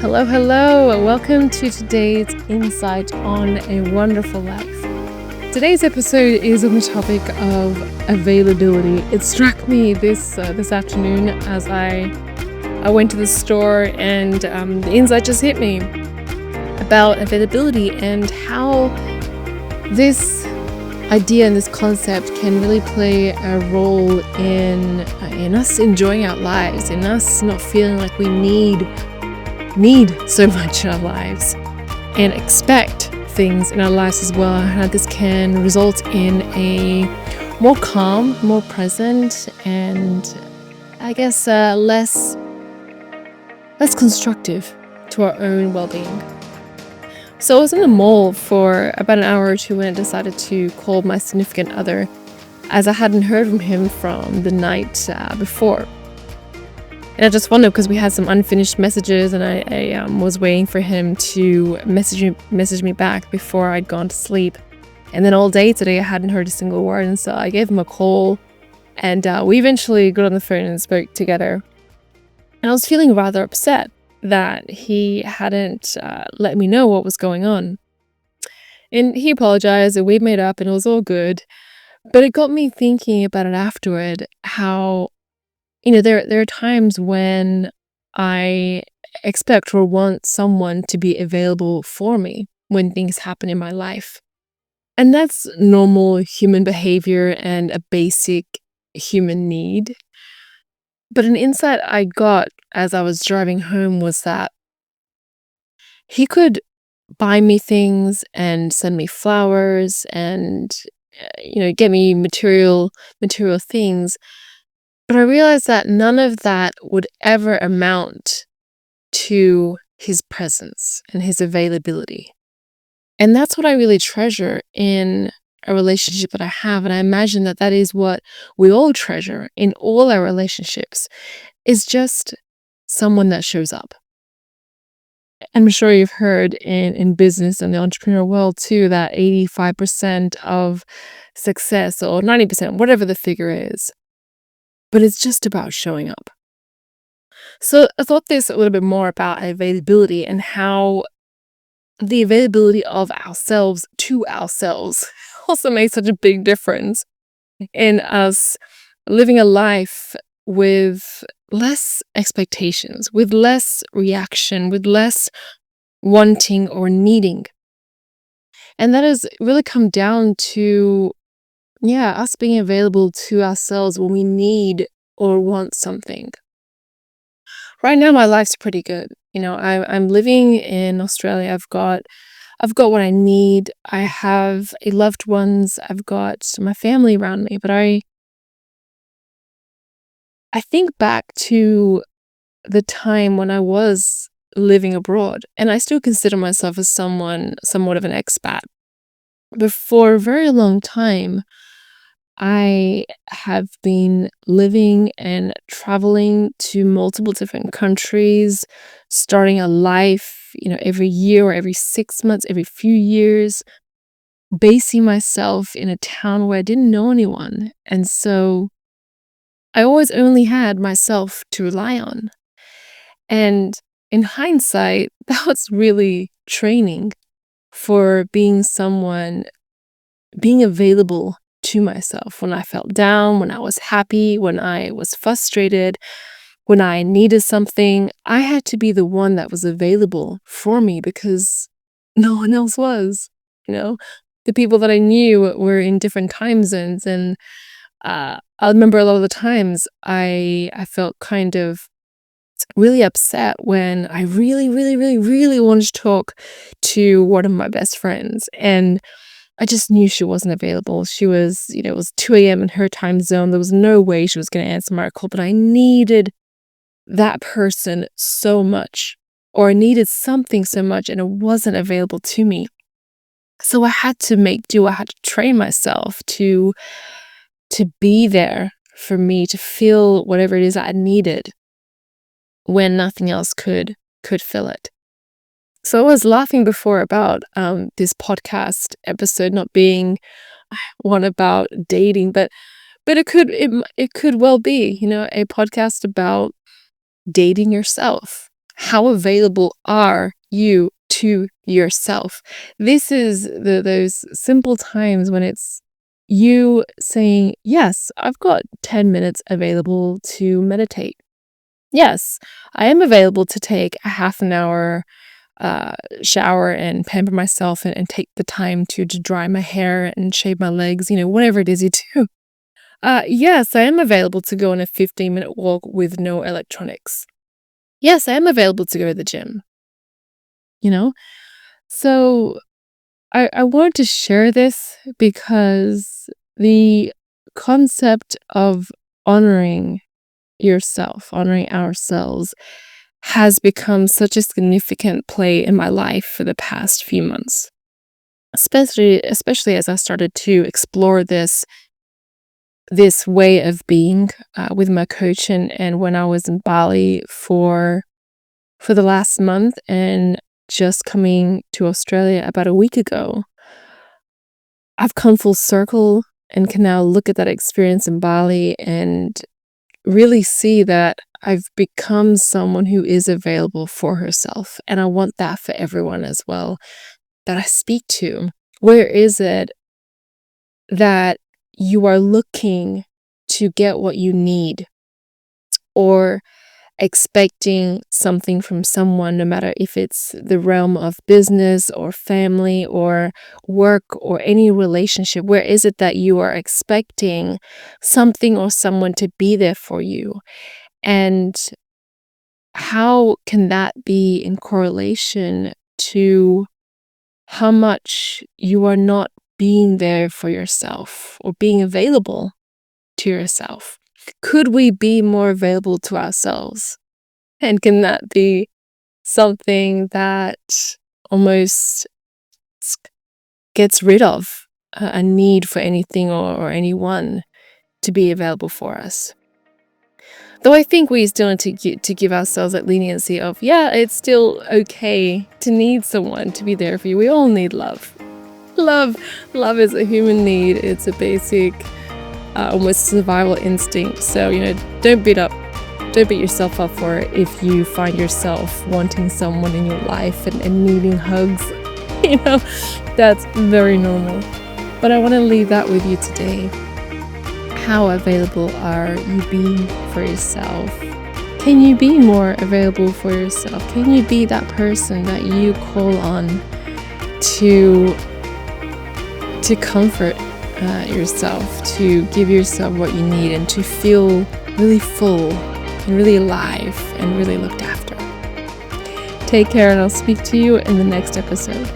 Hello, hello. Welcome to today's Insight on a Wonderful Life. Today's episode is on the topic of availability. It struck me this afternoon as I went to the store, and the insight just hit me about availability and how this idea and this concept can really play a role in us enjoying our lives, in us not feeling like we need so much in our lives and expect things in our lives as well. How this can result in a more calm, more present, and I guess less constructive to our own well-being. So I was in the mall for about an hour or two when I decided to call my significant other, as I hadn't heard from him from the night before. And I just wondered, because we had some unfinished messages, and I was waiting for him to message me back before I'd gone to sleep. And then all day today, I hadn't heard a single word, and so I gave him a call, and we eventually got on the phone and spoke together. And I was feeling rather upset that he hadn't let me know what was going on. And he apologized, and we made up, and it was all good. But it got me thinking about it afterward, how there are times when I expect or want someone to be available for me when things happen in my life. And that's normal human behavior and a basic human need. But an insight I got as I was driving home was that he could buy me things and send me flowers and get me material things. But I realized that none of that would ever amount to his presence and his availability. And that's what I really treasure in a relationship that I have. And I imagine that that is what we all treasure in all our relationships, is just someone that shows up. I'm sure you've heard in business and the entrepreneurial world too, that 85% of success, or 90%, whatever the figure is, but it's just about showing up. So I thought this a little bit more about availability and how the availability of ourselves to ourselves also makes such a big difference in us living a life with less expectations, with less reaction, with less wanting or needing. And that has really come down to us being available to ourselves when we need or want something. Right now, my life's pretty good. I'm living in Australia. I've got what I need. I have a loved ones. I've got my family around me. But I think back to the time when I was living abroad, and I still consider myself as somewhat of an expat. But for a very long time, I have been living and traveling to multiple different countries, starting a life, every year or every 6 months, every few years, basing myself in a town where I didn't know anyone. And so I always only had myself to rely on. And in hindsight, that was really training for being available to myself when I felt down, when I was happy, when I was frustrated, when I needed something. I had to be the one that was available for me because no one else was. The people that I knew were in different time zones, and I remember a lot of the times I felt kind of really upset when I really, really, really, really wanted to talk to one of my best friends, and I just knew she wasn't available. She was, it was 2 a.m. in her time zone. There was no way she was going to answer my call, but I needed that person so much, or I needed something so much, and it wasn't available to me. So I had to make do. I had to train myself to be there for me, to feel whatever it is I needed when nothing else could fill it. So I was laughing before about this podcast episode not being one about dating, but it could well be, a podcast about dating yourself, How available are you to yourself? This is those simple times when it's you saying, yes, I've got 10 minutes available to meditate. Yes, I am available to take a half an hour shower and pamper myself and take the time to dry my hair and shave my legs, whatever it is you do. Yes, I am available to go on a 15-minute walk with no electronics. Yes, I am available to go to the gym, you know? So I wanted to share this because the concept of honoring yourself, honoring ourselves, has become such a significant play in my life for the past few months. Especially as I started to explore this way of being with my coach, and when I was in Bali for the last month and just coming to Australia about a week ago. I've come full circle and can now look at that experience in Bali and really see that I've become someone who is available for herself. And I want that for everyone as well that I speak to. Where is it that you are looking to get what you need, or expecting something from someone, no matter if it's the realm of business or family or work or any relationship? Where is it that you are expecting something or someone to be there for you? And how can that be in correlation to how much you are not being there for yourself or being available to yourself? Could we be more available to ourselves? And can that be something that almost gets rid of a need for anything or anyone to be available for us? Though I think we still need to give ourselves that leniency of, yeah, it's still okay to need someone to be there for you. We all need love. Love is a human need. It's a basic, almost survival instinct. So, don't beat yourself up for it if you find yourself wanting someone in your life and needing hugs. That's very normal. But I want to leave that with you today. How available are you being for yourself? Can you be more available for yourself? Can you be that person that you call on to comfort yourself, to give yourself what you need, and to feel really full and really alive and really looked after? Take care, and I'll speak to you in the next episode.